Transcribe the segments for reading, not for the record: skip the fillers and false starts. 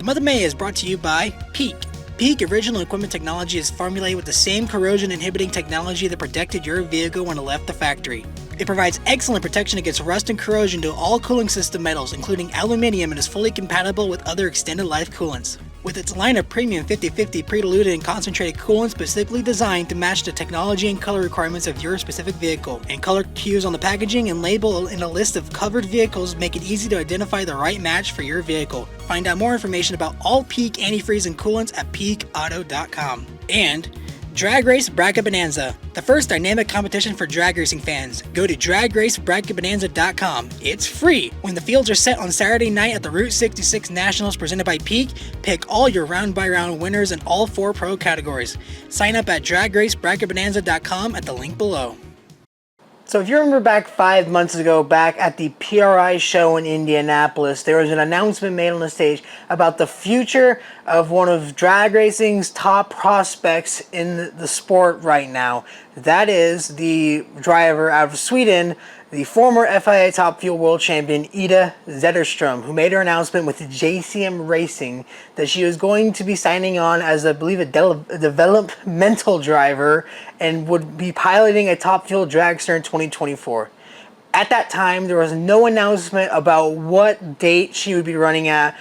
Mother May is brought to you by Peak. Peak original equipment technology is formulated with the same corrosion inhibiting technology that protected your vehicle when it left the factory. It provides excellent protection against rust and corrosion to all cooling system metals, including aluminum, and is fully compatible with other extended life coolants. With its line of premium 50/50 pre-diluted and concentrated coolant specifically designed to match the technology and color requirements of your specific vehicle, and color cues on the packaging and label in a list of covered vehicles make it easy to identify the right match for your vehicle. Find out more information about all Peak antifreeze and coolants at peakauto.com. And Drag Race Bracket Bonanza, the first dynamic competition for drag racing fans. Go to dragracebracketbonanza.com. It's free. When the fields are set on Saturday night at the Route 66 Nationals presented by Peak, pick all your round-by-round winners in all 4 pro categories. Sign up at dragracebracketbonanza.com at the link below. So if you remember back 5 months ago, back at the PRI show in Indianapolis, there was an announcement made on the stage about the future of one of drag racing's top prospects in the sport right now. That is the driver out of Sweden, the former FIA Top Fuel World Champion Ida Zetterström, who made her announcement with JCM Racing that she was going to be signing on as, I believe, a developmental driver and would be piloting a Top Fuel dragster in 2024. At that time, there was no announcement about what date she would be running at,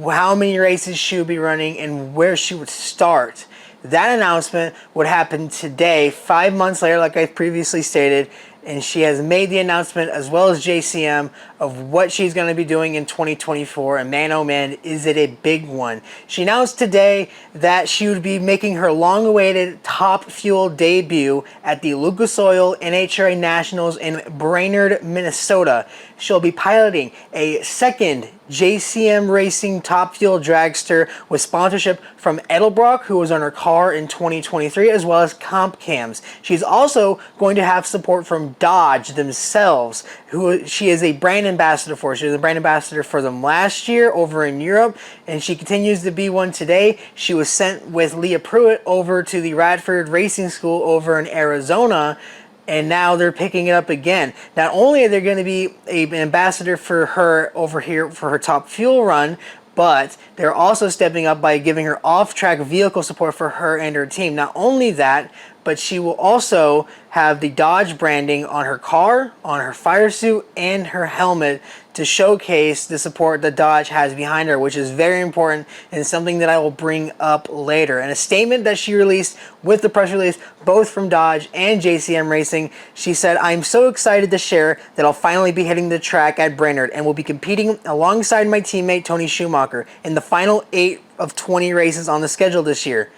how many races she would be running, and where she would start. That announcement would happen today, 5 months later, like I previously stated, and she has made the announcement, as well as JCM, of what she's going to be doing in 2024, and man, oh man, is it a big one. She announced today that she would be making her long-awaited Top Fuel debut at the Lucas Oil NHRA Nationals in Brainerd, Minnesota. She'll be piloting a second JCM Racing Top Fuel dragster with sponsorship from Edelbrock, who was on her car in 2023, as well as Comp Cams. She's also going to have support from Dodge themselves, who she is a brand ambassador for. She was a brand ambassador for them last year over in Europe, and she continues to be one today. She was sent with Leah Pruitt over to the Radford Racing School over in Arizona, and now they're picking it up again. Not only are they going to be an ambassador for her over here for her Top Fuel run, but they're also stepping up by giving her off-track vehicle support for her and her team. Not only that, but she will also have the Dodge branding on her car, on her fire suit, and her helmet to showcase the support that Dodge has behind her, which is very important and something that I will bring up later. In a statement that she released with the press release, both from Dodge and JCM Racing, she said, "I'm so excited to share that I'll finally be hitting the track at Brainerd and will be competing alongside my teammate Tony Schumacher in the final 8 of 20 races on the schedule this year.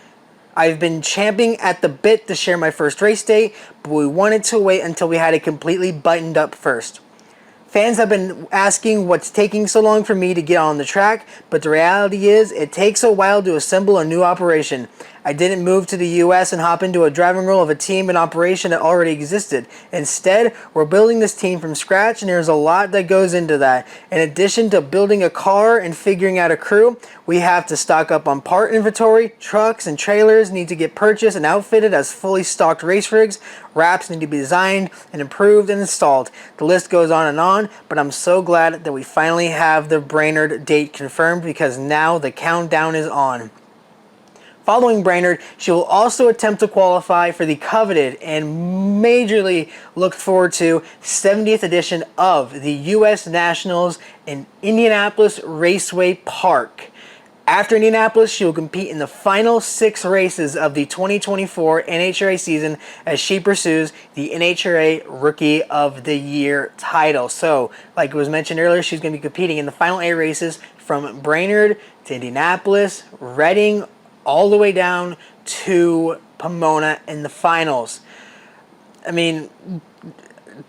I've been champing at the bit to share my first race date, but we wanted to wait until we had it completely buttoned up first. Fans have been asking what's taking so long for me to get on the track, but the reality is it takes a while to assemble a new operation. I didn't move to the US and hop into a driving role of a team and operation that already existed. Instead, we're building this team from scratch, and there's a lot that goes into that. In addition to building a car and figuring out a crew, we have to stock up on part inventory, trucks and trailers need to get purchased and outfitted as fully stocked race rigs, wraps need to be designed and improved and installed. The list goes on, but I'm so glad that we finally have the Brainerd date confirmed because now the countdown is on." Following Brainerd, she will also attempt to qualify for the coveted and majorly looked forward to 70th edition of the U.S. Nationals in Indianapolis Raceway Park. After Indianapolis, she will compete in the final 6 races of the 2024 NHRA season as she pursues the NHRA Rookie of the Year title. So, like it was mentioned earlier, she's going to be competing in the final 8 races from Brainerd to Indianapolis, Reading, all the way down to Pomona in the finals. I mean,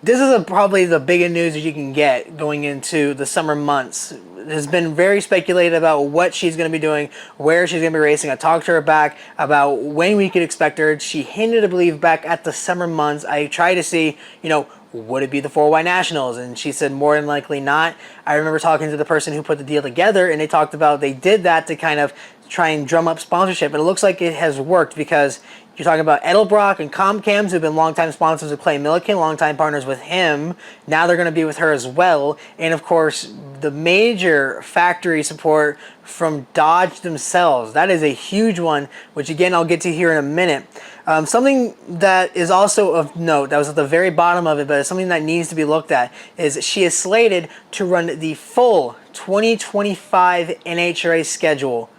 this is probably the biggest news that you can get going into the summer months. There's been very speculated about what she's going to be doing, where she's going to be racing. I talked to her back about when we could expect her. She hinted, I believe, back at the summer months. I tried to see, would it be the 4Y Nationals? And she said more than likely not. I remember talking to the person who put the deal together, and they talked about they did that to kind of try and drum up sponsorship. And it looks like it has worked, because you're talking about Edelbrock and Comcams, who've been longtime sponsors of Clay Millican, longtime partners with him. Now they're going to be with her as well. And of course, the major factory support from Dodge themselves. That is a huge one, which again, I'll get to here in a minute. Something that is also of note, that was at the very bottom of it, but it's something that needs to be looked at, is she is slated to run the full 2025 NHRA schedule.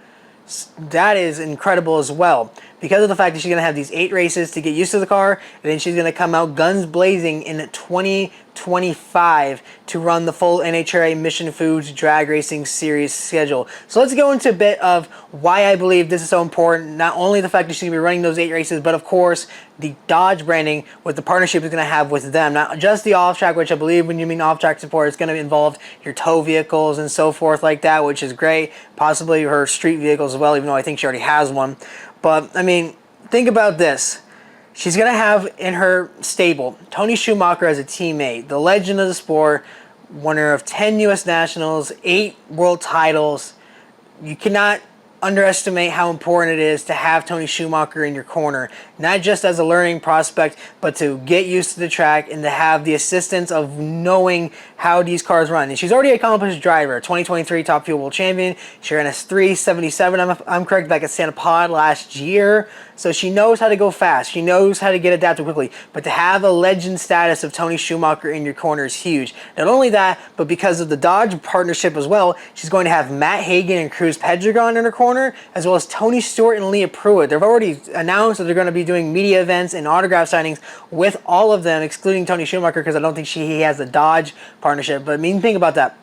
That is incredible as well, because of the fact that she's going to have these 8 races to get used to the car, and then she's going to come out guns blazing in 2025 to run the full NHRA Mission Foods Drag Racing Series schedule. So let's go into a bit of why I believe this is so important. Not only the fact that she's going to be running those 8 races, but of course the Dodge branding with the partnership it's going to have with them. Not just the off-track, which I believe when you mean off-track support, it's going to involve your tow vehicles and so forth like that, which is great. Possibly her street vehicles as well, even though I think she already has one. But, I mean, think about this. She's going to have in her stable Tony Schumacher as a teammate, the legend of the sport, winner of 10 U.S. Nationals, 8 world titles. You cannot underestimate how important it is to have Tony Schumacher in your corner, not just as a learning prospect, but to get used to the track and to have the assistance of knowing how these cars run. And she's already an accomplished driver, 2023 Top Fuel World Champion. She ran a 377, I'm correct, back at Santa Pod last year. So she knows how to go fast. She knows how to get adapted quickly. But to have a legend status of Tony Schumacher in your corner is huge. Not only that, but because of the Dodge partnership as well, she's going to have Matt Hagan and Cruz Pedregon in her corner, as well as Tony Stewart and Leah Pruitt. They've already announced that they're going to be doing media events and autograph signings with all of them, excluding Tony Schumacher, because I don't think he has the Dodge partnership. But I mean, think about that.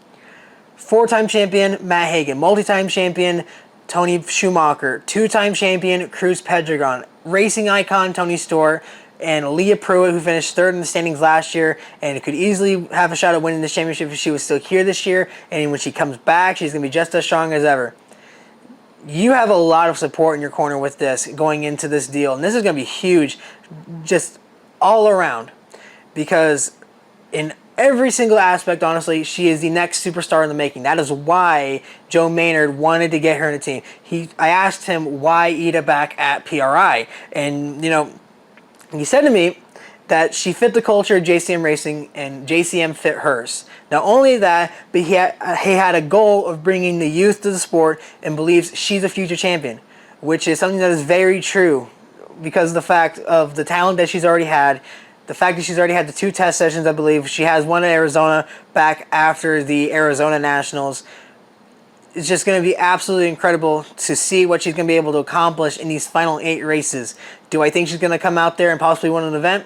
4-time champion Matt Hagan, multi-time champion Tony Schumacher, 2-time champion Cruz Pedregon, racing icon Tony Stewart, and Leah Pruitt, who finished 3rd in the standings last year and could easily have a shot at winning this championship if she was still here this year. And when she comes back, she's going to be just as strong as ever. You have a lot of support in your corner with this going into this deal. And this is going to be huge just all around, because in every single aspect, honestly, she is the next superstar in the making. That is why Joe Maynard wanted to get her in a team. I asked him why Ida back at PRI, and you know, he said to me that she fit the culture of JCM Racing and JCM fit hers. Not only that, but he had a goal of bringing the youth to the sport and believes she's a future champion, which is something that is very true because of the fact of the talent that she's already had. The fact that she's already had the 2 test sessions, I believe. She has one in Arizona back after the Arizona Nationals. It's just going to be absolutely incredible to see what she's going to be able to accomplish in these final 8 races. Do I think she's going to come out there and possibly win an event?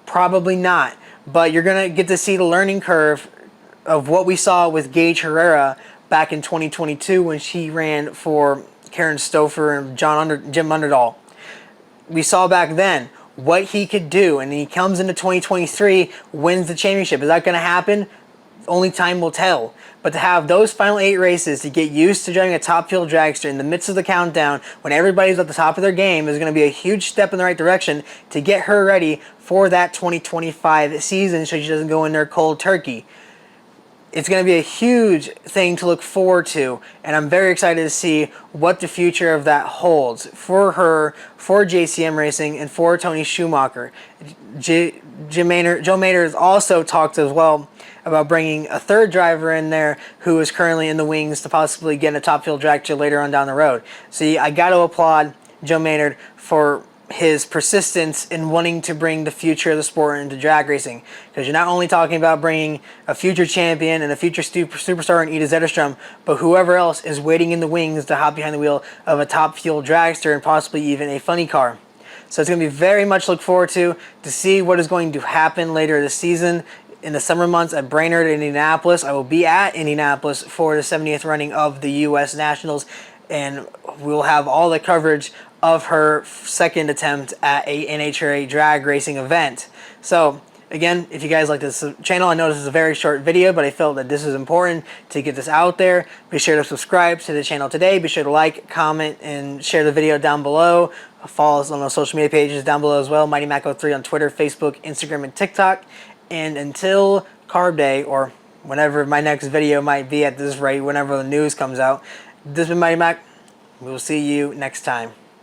Probably not. But you're going to get to see the learning curve of what we saw with Gage Herrera back in 2022 when she ran for Karen Stouffer and Jim Underdahl. We saw back then what he could do, and he comes into 2023, wins the championship. Is that going to happen? Only time will tell. But to have those final 8 races, to get used to driving a top fuel dragster in the midst of the countdown, when everybody's at the top of their game, is going to be a huge step in the right direction to get her ready for that 2025 season so she doesn't go in there cold turkey. It's going to be a huge thing to look forward to, and I'm very excited to see what the future of that holds for her, for JCM Racing, and for Tony Schumacher. Joe Maynard has also talked as well about bringing a 3rd driver in there who is currently in the wings to possibly get in a top field dragster later on down the road. See, I got to applaud Joe Maynard for his persistence in wanting to bring the future of the sport into drag racing, because you're not only talking about bringing a future champion and a future superstar in Ida Zetterström, but whoever else is waiting in the wings to hop behind the wheel of a top fuel dragster and possibly even a funny car. So it's going to be very much look forward to see what is going to happen later this season. In the summer months at Brainerd, Indianapolis. I will be at Indianapolis for the 70th running of the U.S. Nationals, and we'll have all the coverage of her 2nd attempt at a NHRA drag racing event. So again, if you guys like this channel, I know this is a very short video, but I felt that this is important to get this out there. Be sure to subscribe to the channel today. Be sure to like, comment, and share the video down below. Follow us on our social media pages down below as well. Mighty Mac03 on Twitter, Facebook, Instagram, and TikTok. And until Carb Day, or whenever my next video might be at this rate, whenever the news comes out, this has been Mighty Mac. We will see you next time.